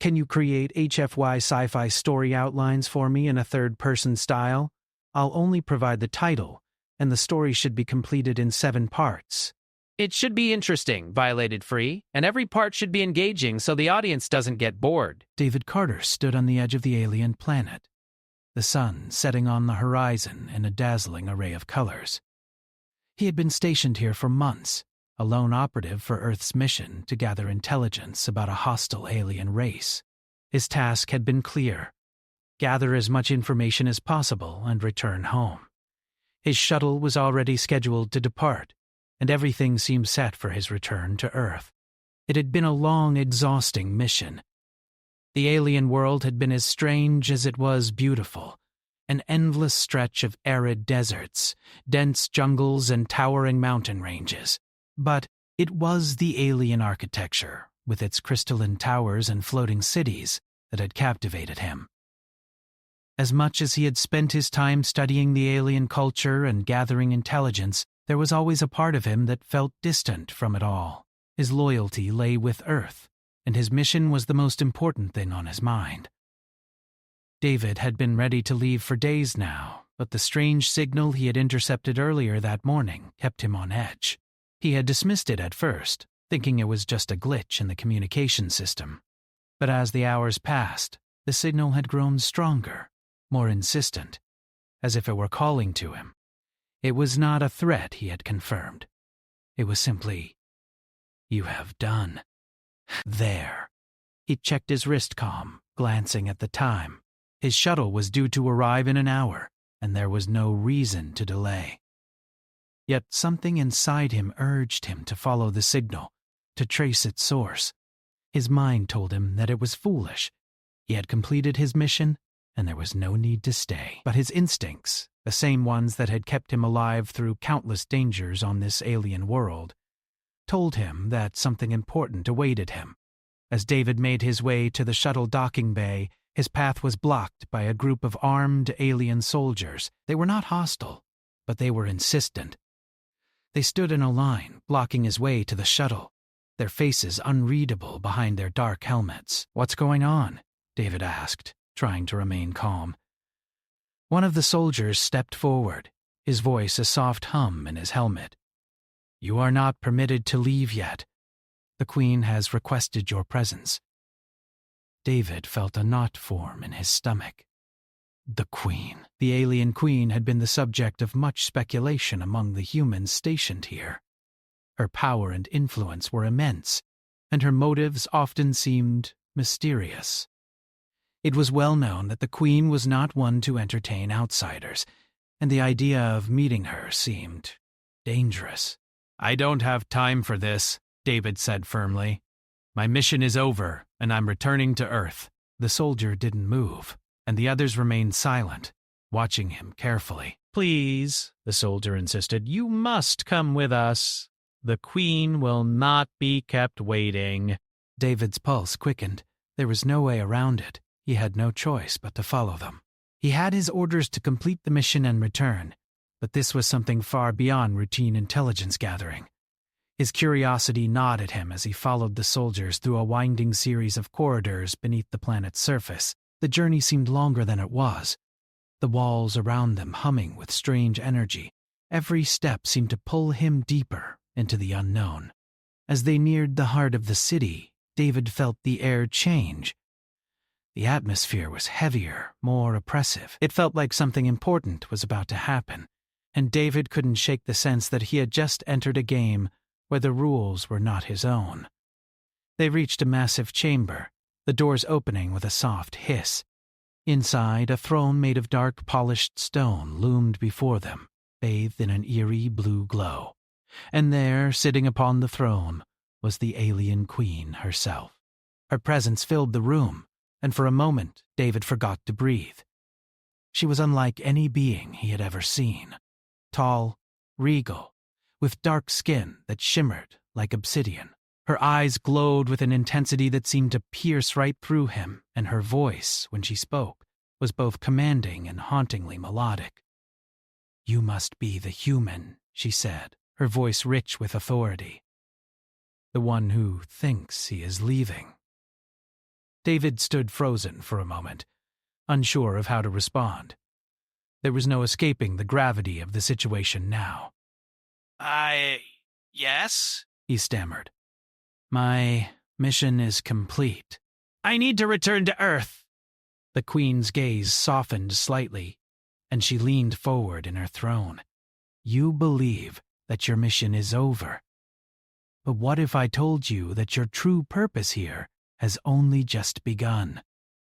Can you create HFY Sci-Fi story outlines for me in a third-person style? I'll only provide the title, and the story should be completed in 7 parts. It should be interesting, violated free, and every part should be engaging so the audience doesn't get bored. David Carter stood on the edge of the alien planet, the sun setting on the horizon in a dazzling array of colors. He had been stationed here for months, a lone operative for Earth's mission to gather intelligence about a hostile alien race. His task had been clear: gather as much information as possible and return home. His shuttle was already scheduled to depart, and everything seemed set for his return to Earth. It had been a long, exhausting mission. The alien world had been as strange as it was beautiful, an endless stretch of arid deserts, dense jungles, and towering mountain ranges. But it was the alien architecture, with its crystalline towers and floating cities, that had captivated him. As much as he had spent his time studying the alien culture and gathering intelligence, there was always a part of him that felt distant from it all. His loyalty lay with Earth, and his mission was the most important thing on his mind. David had been ready to leave for days now, but the strange signal he had intercepted earlier that morning kept him on edge. He had dismissed it at first, thinking it was just a glitch in the communication system. But as the hours passed, the signal had grown stronger, more insistent, as if it were calling to him. It was not a threat, he had confirmed. It was simply, "You have done." There. He checked his wristcom, glancing at the time. His shuttle was due to arrive in an hour, and there was no reason to delay. Yet something inside him urged him to follow the signal, to trace its source. His mind told him that it was foolish. He had completed his mission, and there was no need to stay. But his instincts, the same ones that had kept him alive through countless dangers on this alien world, told him that something important awaited him. As David made his way to the shuttle docking bay, his path was blocked by a group of armed alien soldiers. They were not hostile, but they were insistent. They stood in a line, blocking his way to the shuttle, their faces unreadable behind their dark helmets. "What's going on?" David asked, trying to remain calm. One of the soldiers stepped forward, his voice a soft hum in his helmet. "You are not permitted to leave yet. The Queen has requested your presence." David felt a knot form in his stomach. The Queen. The alien Queen had been the subject of much speculation among the humans stationed here. Her power and influence were immense, and her motives often seemed mysterious. It was well known that the Queen was not one to entertain outsiders, and the idea of meeting her seemed dangerous. "I don't have time for this," David said firmly. "My mission is over, and I'm returning to Earth." The soldier didn't move, and the others remained silent, watching him carefully. "Please," the soldier insisted, "you must come with us. The Queen will not be kept waiting." David's pulse quickened. There was no way around it. He had no choice but to follow them. He had his orders to complete the mission and return, but this was something far beyond routine intelligence gathering. His curiosity gnawed at him as he followed the soldiers through a winding series of corridors beneath the planet's surface. The journey seemed longer than it was, the walls around them humming with strange energy. Every step seemed to pull him deeper into the unknown. As they neared the heart of the city, David felt the air change. The atmosphere was heavier, more oppressive. It felt like something important was about to happen, and David couldn't shake the sense that he had just entered a game where the rules were not his own. They reached a massive chamber, the doors opening with a soft hiss. Inside, a throne made of dark polished stone loomed before them, bathed in an eerie blue glow. And there, sitting upon the throne, was the alien Queen herself. Her presence filled the room, and for a moment David forgot to breathe. She was unlike any being he had ever seen. Tall, regal, with dark skin that shimmered like obsidian. Her eyes glowed with an intensity that seemed to pierce right through him, and her voice, when she spoke, was both commanding and hauntingly melodic. "You must be the human," she said, her voice rich with authority. "The one who thinks he is leaving." David stood frozen for a moment, unsure of how to respond. There was no escaping the gravity of the situation now. Yes? He stammered. My mission is complete. I need to return to Earth. The Queen's gaze softened slightly, and she leaned forward in her throne. You believe that your mission is over. But what if I told you that your true purpose here has only just begun?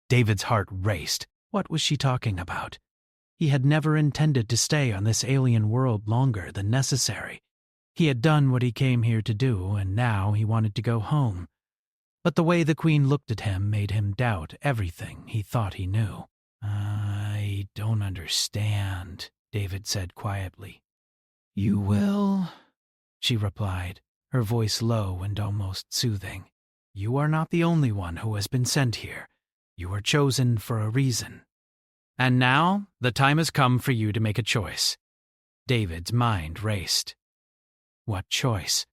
David's heart raced. What was she talking about? He had never intended to stay on this alien world longer than necessary. He had done what he came here to do, and now he wanted to go home. But the way the Queen looked at him made him doubt everything he thought he knew. I don't understand, David said quietly. You will, she replied, her voice low and almost soothing. You are not the only one who has been sent here. You were chosen for a reason. And now, the time has come for you to make a choice. David's mind raced. What choice?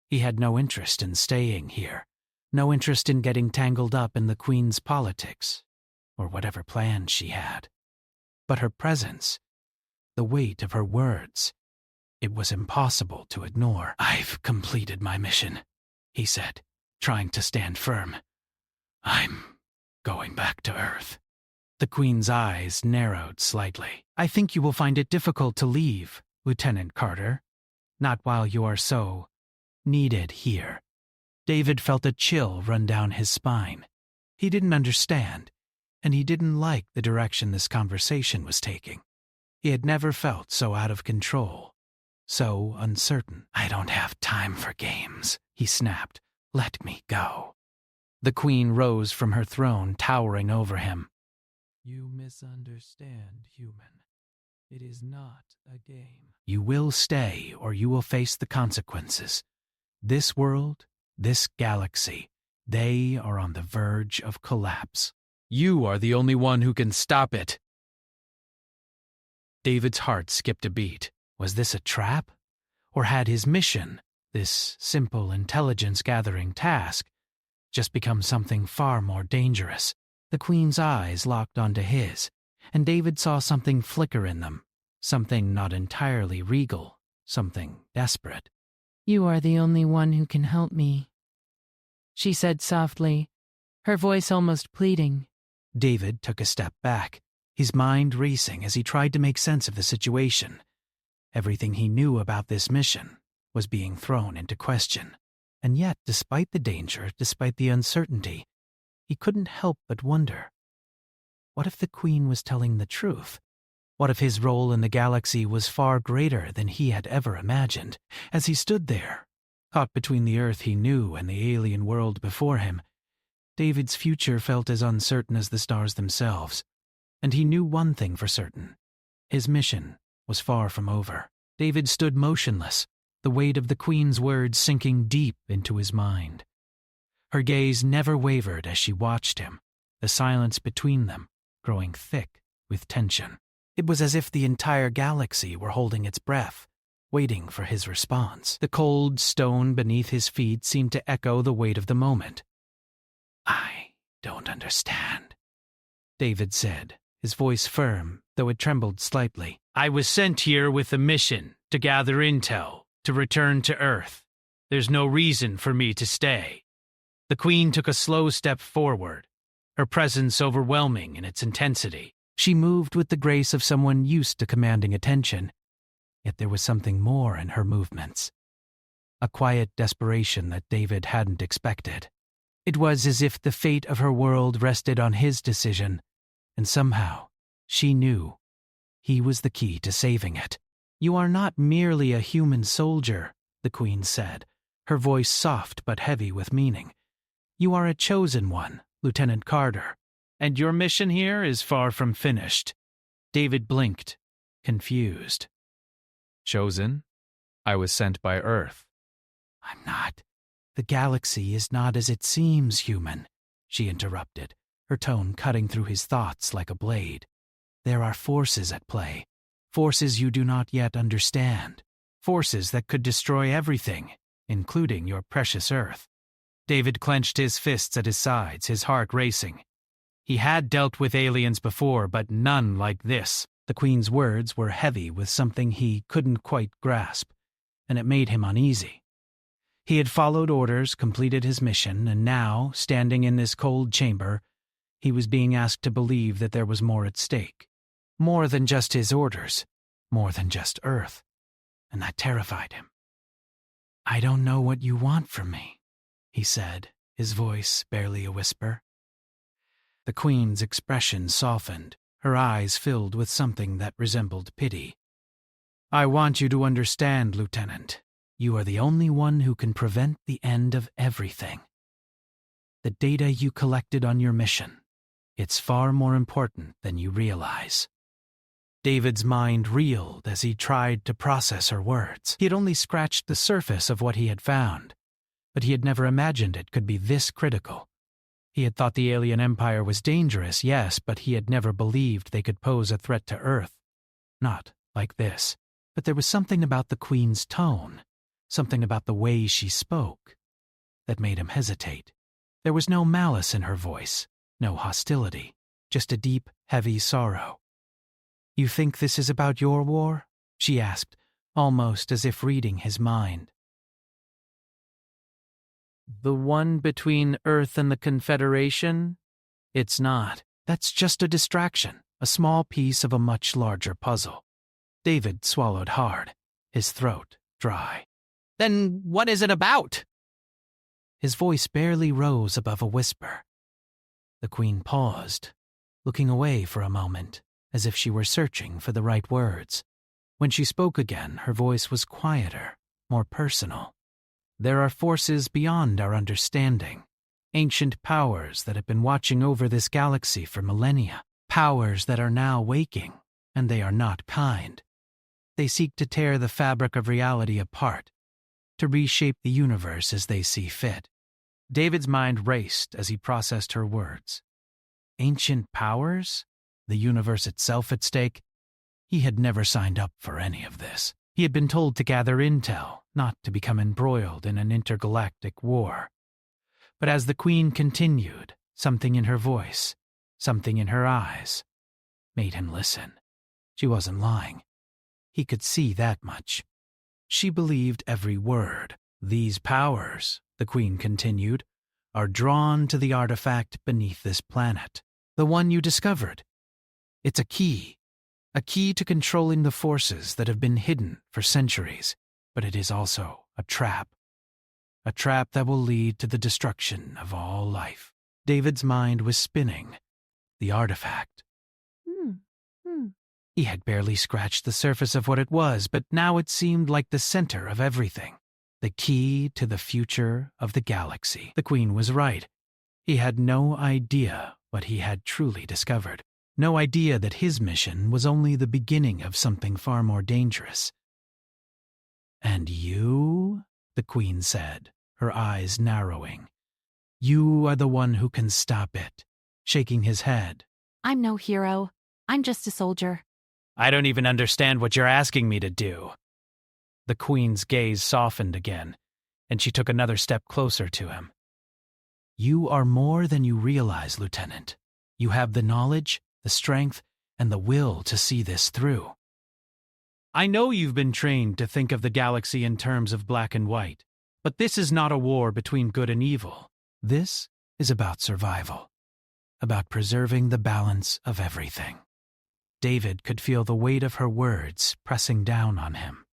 He had no interest in staying here, no interest in getting tangled up in the Queen's politics, or whatever plans she had. But her presence, the weight of her words, it was impossible to ignore. I've completed my mission, he said, trying to stand firm. I'm going back to Earth. The Queen's eyes narrowed slightly. I think you will find it difficult to leave, Lieutenant Carter. Not while you are so needed here. David felt a chill run down his spine. He didn't understand, and he didn't like the direction this conversation was taking. He had never felt so out of control, so uncertain. I don't have time for games, he snapped. Let me go. The Queen rose from her throne, towering over him. You misunderstand, human. It is not a game. You will stay, or you will face the consequences. This world, this galaxy, they are on the verge of collapse. You are the only one who can stop it. David's heart skipped a beat. Was this a trap? Or had his mission, this simple intelligence-gathering task, just become something far more dangerous? The Queen's eyes locked onto his, and David saw something flicker in them, something not entirely regal, something desperate. You are the only one who can help me, she said softly, her voice almost pleading. David took a step back, his mind racing as he tried to make sense of the situation. Everything he knew about this mission was being thrown into question. And yet, despite the danger, despite the uncertainty, he couldn't help but wonder. What if the Queen was telling the truth? What if his role in the galaxy was far greater than he had ever imagined? As he stood there, caught between the Earth he knew and the alien world before him, David's future felt as uncertain as the stars themselves. And he knew one thing for certain. His mission was far from over. David stood motionless, the weight of the Queen's words sinking deep into his mind. Her gaze never wavered as she watched him, the silence between them growing thick with tension. It was as if the entire galaxy were holding its breath, waiting for his response. The cold stone beneath his feet seemed to echo the weight of the moment. I don't understand, David said, his voice firm, though it trembled slightly. I was sent here with a mission to gather intel, to return to Earth. There's no reason for me to stay. The Queen took a slow step forward, her presence overwhelming in its intensity. She moved with the grace of someone used to commanding attention, yet there was something more in her movements. A quiet desperation that David hadn't expected. It was as if the fate of her world rested on his decision, and somehow, she knew, he was the key to saving it. You are not merely a human soldier, the Queen said, her voice soft but heavy with meaning. You are a chosen one, Lieutenant Carter. And your mission here is far from finished. David blinked, confused. Chosen? I was sent by Earth. I'm not. The galaxy is not as it seems, human, she interrupted, her tone cutting through his thoughts like a blade. There are forces at play, forces you do not yet understand, forces that could destroy everything, including your precious Earth. David clenched his fists at his sides, his heart racing. He had dealt with aliens before, but none like this. The Queen's words were heavy with something he couldn't quite grasp, and it made him uneasy. He had followed orders, completed his mission, and now, standing in this cold chamber, he was being asked to believe that there was more at stake. More than just his orders, more than just Earth, and that terrified him. "I don't know what you want from me," he said, his voice barely a whisper. The Queen's expression softened, her eyes filled with something that resembled pity. "I want you to understand, Lieutenant. You are the only one who can prevent the end of everything. The data you collected on your mission, it's far more important than you realize." David's mind reeled as he tried to process her words. He had only scratched the surface of what he had found, but he had never imagined it could be this critical. He had thought the alien empire was dangerous, yes, but he had never believed they could pose a threat to Earth. Not like this. But there was something about the Queen's tone, something about the way she spoke, that made him hesitate. There was no malice in her voice, no hostility, just a deep, heavy sorrow. "You think this is about your war?" she asked, almost as if reading his mind. "The one between Earth and the Confederation? It's not. That's just a distraction, a small piece of a much larger puzzle." David swallowed hard, his throat dry. "Then what is it about?" His voice barely rose above a whisper. The Queen paused, looking away for a moment, as if she were searching for the right words. When she spoke again, her voice was quieter, more personal. "There are forces beyond our understanding, ancient powers that have been watching over this galaxy for millennia, powers that are now waking, and they are not kind. They seek to tear the fabric of reality apart, to reshape the universe as they see fit." David's mind raced as he processed her words. Ancient powers? The universe itself at stake? He had never signed up for any of this. He had been told to gather intel, not to become embroiled in an intergalactic war. But as the Queen continued, something in her voice, something in her eyes, made him listen. She wasn't lying. He could see that much. She believed every word. "These powers," the Queen continued, "are drawn to the artifact beneath this planet, the one you discovered. It's a key to controlling the forces that have been hidden for centuries, but it is also a trap that will lead to the destruction of all life." David's mind was spinning. The artifact. He had barely scratched the surface of what it was, but now it seemed like the center of everything. The key to the future of the galaxy. The Queen was right. He had no idea what he had truly discovered. No idea that his mission was only the beginning of something far more dangerous. "And you?" the Queen said, her eyes narrowing. "You are the one who can stop it," shaking his head. "I'm no hero. I'm just a soldier." "I don't even understand what you're asking me to do." The Queen's gaze softened again, and she took another step closer to him. "You are more than you realize, Lieutenant. You have the knowledge, the strength, and the will to see this through. I know you've been trained to think of the galaxy in terms of black and white, but this is not a war between good and evil. This is about survival, about preserving the balance of everything." David could feel the weight of her words pressing down on him.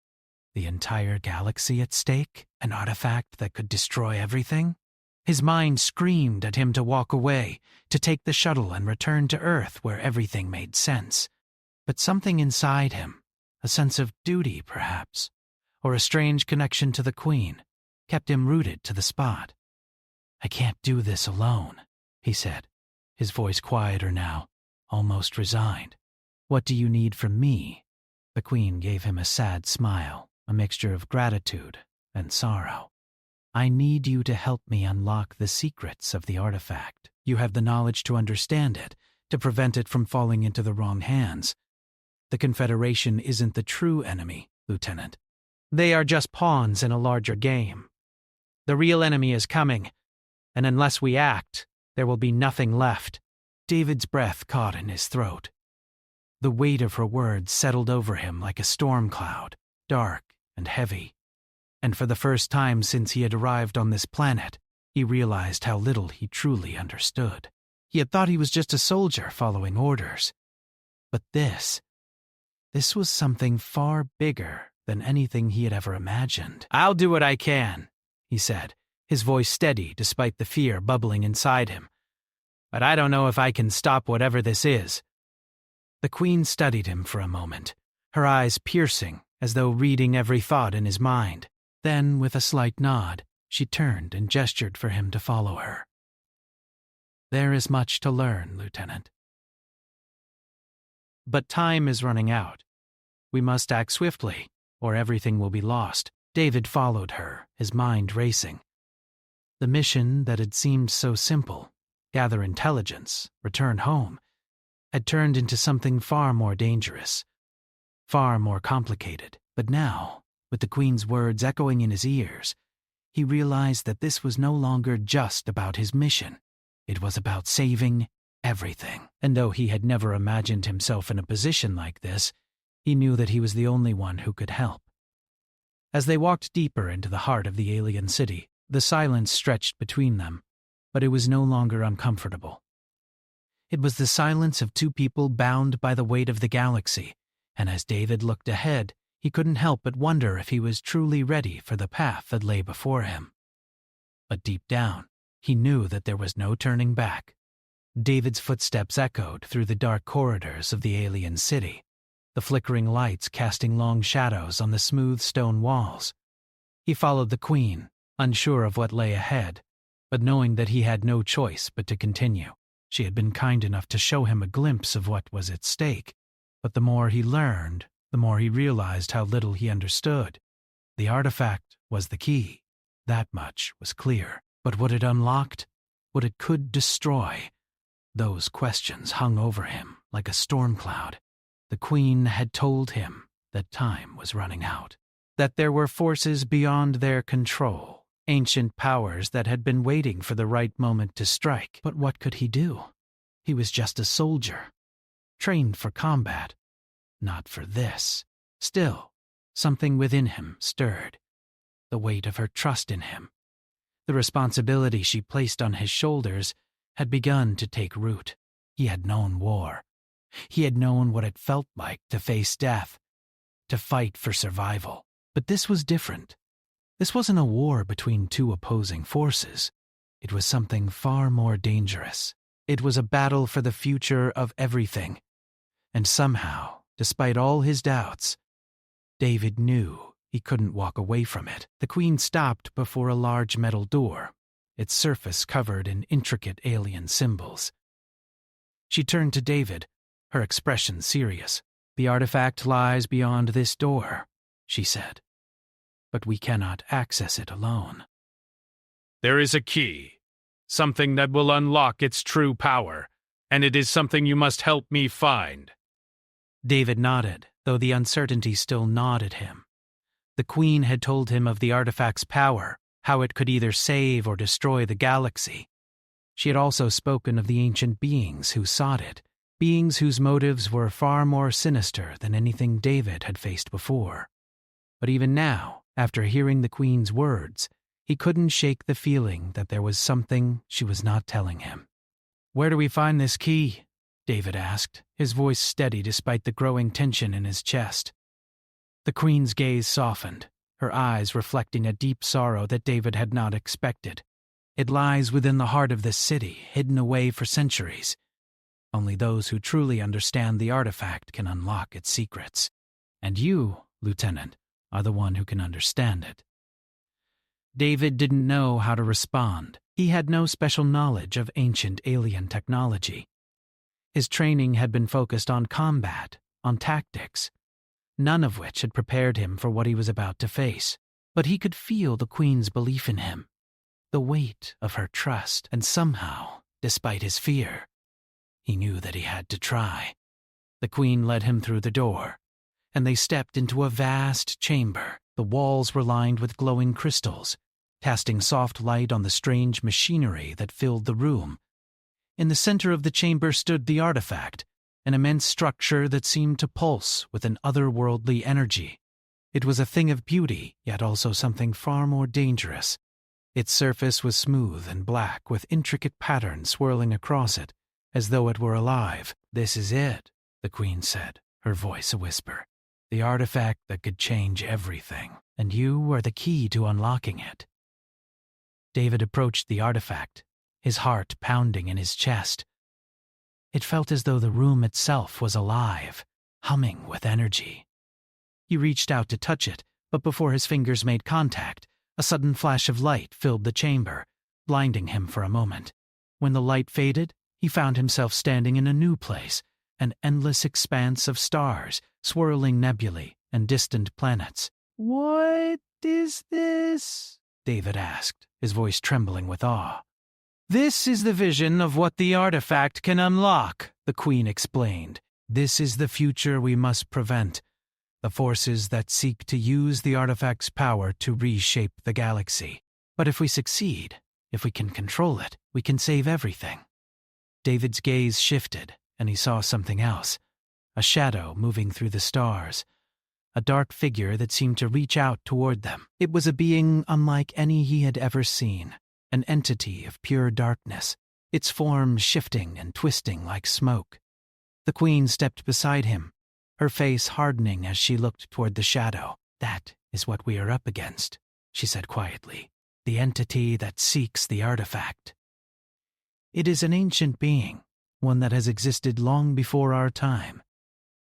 The entire galaxy at stake? An artifact that could destroy everything? His mind screamed at him to walk away, to take the shuttle and return to Earth where everything made sense. But something inside him, a sense of duty perhaps, or a strange connection to the Queen, kept him rooted to the spot. "I can't do this alone," he said, his voice quieter now, almost resigned. "What do you need from me?" The Queen gave him a sad smile, a mixture of gratitude and sorrow. "I need you to help me unlock the secrets of the artifact. You have the knowledge to understand it, to prevent it from falling into the wrong hands. The Confederation isn't the true enemy, Lieutenant. They are just pawns in a larger game. The real enemy is coming, and unless we act, there will be nothing left. David's breath caught in his throat. The weight of her words settled over him like a storm cloud, dark and heavy. And for the first time since he had arrived on this planet, he realized how little he truly understood. He had thought he was just a soldier following orders. But this was something far bigger than anything he had ever imagined. "I'll do what I can," he said, his voice steady despite the fear bubbling inside him. "But I don't know if I can stop whatever this is." The Queen studied him for a moment, her eyes piercing as though reading every thought in his mind. Then, with a slight nod, she turned and gestured for him to follow her. "There is much to learn, Lieutenant. But time is running out. We must act swiftly, or everything will be lost." David followed her, his mind racing. The mission that had seemed so simple, gather intelligence, return home, had turned into something far more dangerous, far more complicated. But now, with the Queen's words echoing in his ears, he realized that this was no longer just about his mission. It was about saving everything. And though he had never imagined himself in a position like this, he knew that he was the only one who could help. As they walked deeper into the heart of the alien city, the silence stretched between them, but it was no longer uncomfortable. It was the silence of two people bound by the weight of the galaxy, and as David looked ahead, he couldn't help but wonder if he was truly ready for the path that lay before him. But deep down, he knew that there was no turning back. David's footsteps echoed through the dark corridors of the alien city, the flickering lights casting long shadows on the smooth stone walls. He followed the Queen, unsure of what lay ahead, but knowing that he had no choice but to continue. She had been kind enough to show him a glimpse of what was at stake, but the more he learned, the more he realized how little he understood. The artifact was the key. That much was clear. But what it unlocked, what it could destroy, those questions hung over him like a storm cloud. The Queen had told him that time was running out, that there were forces beyond their control, ancient powers that had been waiting for the right moment to strike. But what could he do? He was just a soldier, trained for combat, not for this. Still, something within him stirred, the weight of her trust in him. The responsibility she placed on his shoulders had begun to take root. He had known war. He had known what it felt like to face death, to fight for survival. But this was different. This wasn't a war between two opposing forces. It was something far more dangerous. It was a battle for the future of everything. And somehow, despite all his doubts, David knew he couldn't walk away from it. The Queen stopped before a large metal door, its surface covered in intricate alien symbols. She turned to David, her expression serious. "The artifact lies beyond this door," she said. "But we cannot access it alone." "There is a key, something that will unlock its true power, and it is something you must help me find." David nodded, though the uncertainty still gnawed at him. The Queen had told him of the artifact's power, how it could either save or destroy the galaxy. She had also spoken of the ancient beings who sought it, beings whose motives were far more sinister than anything David had faced before. But even now, after hearing the Queen's words, he couldn't shake the feeling that there was something she was not telling him. "Where do we find this key?" David asked, his voice steady despite the growing tension in his chest. The Queen's gaze softened, her eyes reflecting a deep sorrow that David had not expected. "It lies within the heart of this city, hidden away for centuries. Only those who truly understand the artifact can unlock its secrets. And you, Lieutenant, are the one who can understand it." David didn't know how to respond. He had no special knowledge of ancient alien technology. His training had been focused on combat, on tactics, none of which had prepared him for what he was about to face. But he could feel the Queen's belief in him, the weight of her trust, and somehow, despite his fear, he knew that he had to try. The Queen led him through the door, and they stepped into a vast chamber. The walls were lined with glowing crystals, casting soft light on the strange machinery that filled the room. In the center of the chamber stood the artifact, an immense structure that seemed to pulse with an otherworldly energy. It was a thing of beauty, yet also something far more dangerous. Its surface was smooth and black, with intricate patterns swirling across it, as though it were alive. "This is it," the Queen said, her voice a whisper. "The artifact that could change everything, and you are the key to unlocking it." David approached the artifact, his heart pounding in his chest. It felt as though the room itself was alive, humming with energy. He reached out to touch it, but before his fingers made contact, a sudden flash of light filled the chamber, blinding him for a moment. When the light faded, he found himself standing in a new place, an endless expanse of stars, swirling nebulae and distant planets. "What is this?" David asked, his voice trembling with awe. "This is the vision of what the artifact can unlock," the Queen explained. "This is the future we must prevent. The forces that seek to use the artifact's power to reshape the galaxy. But if we succeed, if we can control it, we can save everything." David's gaze shifted, and he saw something else. A shadow moving through the stars. A dark figure that seemed to reach out toward them. It was a being unlike any he had ever seen. An entity of pure darkness, its form shifting and twisting like smoke. The Queen stepped beside him, her face hardening as she looked toward the shadow. "That is what we are up against," she said quietly. "The entity that seeks the artifact. It is an ancient being, one that has existed long before our time.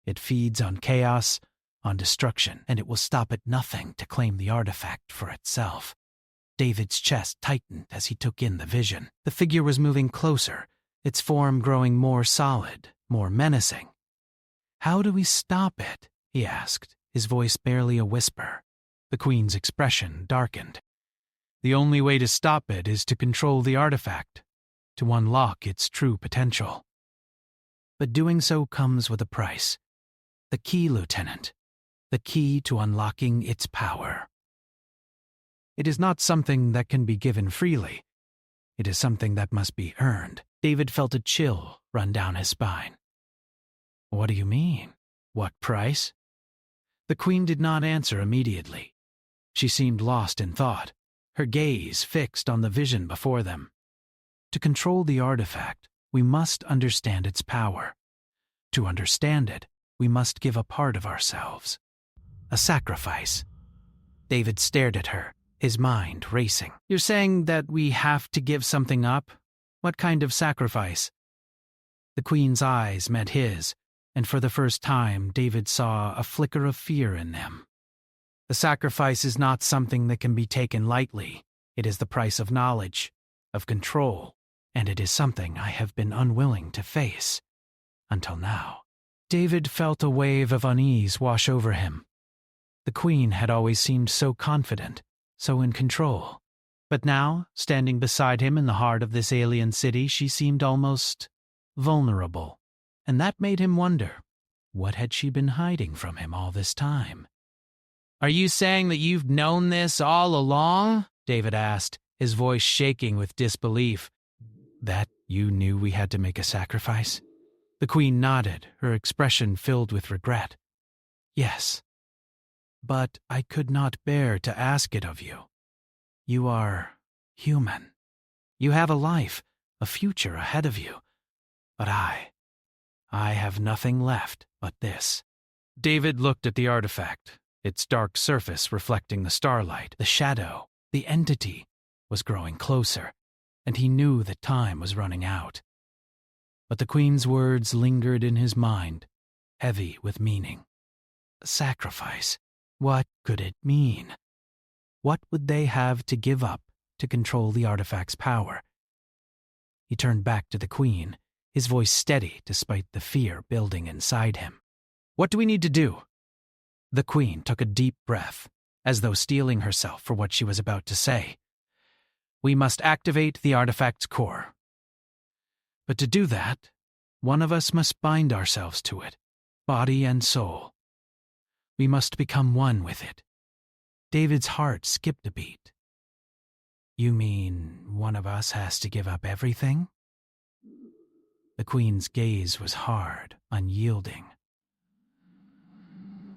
It feeds on chaos, on destruction, and it will stop at nothing to claim the artifact for itself." David's chest tightened as he took in the vision. The figure was moving closer, its form growing more solid, more menacing. "How do we stop it?" he asked, his voice barely a whisper. The Queen's expression darkened. "The only way to stop it is to control the artifact, to unlock its true potential. But doing so comes with a price. The key, Lieutenant. The key to unlocking its power. It is not something that can be given freely. It is something that must be earned." David felt a chill run down his spine. "What do you mean? What price?" The Queen did not answer immediately. She seemed lost in thought, her gaze fixed on the vision before them. "To control the artifact, we must understand its power. To understand it, we must give a part of ourselves. A sacrifice." David stared at her, his mind racing. "You're saying that we have to give something up? What kind of sacrifice?" The Queen's eyes met his, and for the first time David saw a flicker of fear in them. "The sacrifice is not something that can be taken lightly. It is the price of knowledge, of control, and it is something I have been unwilling to face. Until now." David felt a wave of unease wash over him. The Queen had always seemed so confident, so in control. But now, standing beside him in the heart of this alien city, she seemed almost vulnerable. And that made him wonder, what had she been hiding from him all this time? "Are you saying that you've known this all along?" David asked, his voice shaking with disbelief. "That you knew we had to make a sacrifice?" The Queen nodded, her expression filled with regret. "Yes. But I could not bear to ask it of you. You are human. You have a life, a future ahead of you. But I have nothing left but this." David looked at the artifact, its dark surface reflecting the starlight. The shadow, the entity, was growing closer, and he knew that time was running out. But the Queen's words lingered in his mind, heavy with meaning. Sacrifice. What could it mean? What would they have to give up to control the artifact's power? He turned back to the Queen, his voice steady despite the fear building inside him. "What do we need to do?" The Queen took a deep breath, as though steeling herself for what she was about to say. "We must activate the artifact's core. But to do that, one of us must bind ourselves to it, body and soul. We must become one with it." David's heart skipped a beat. You mean one of us has to give up everything? The Queen's gaze was hard, unyielding.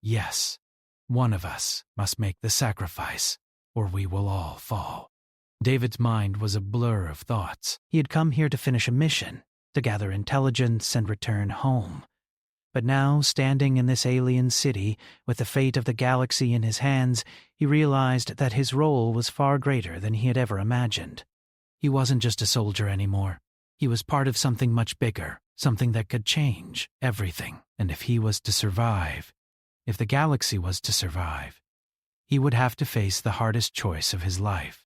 Yes, one of us must make the sacrifice, or we will all fall. David's mind was a blur of thoughts. He had come here to finish a mission, to gather intelligence and return home. But now, standing in this alien city, with the fate of the galaxy in his hands, he realized that his role was far greater than he had ever imagined. He wasn't just a soldier anymore. He was part of something much bigger, something that could change everything. And if he was to survive, if the galaxy was to survive, he would have to face the hardest choice of his life.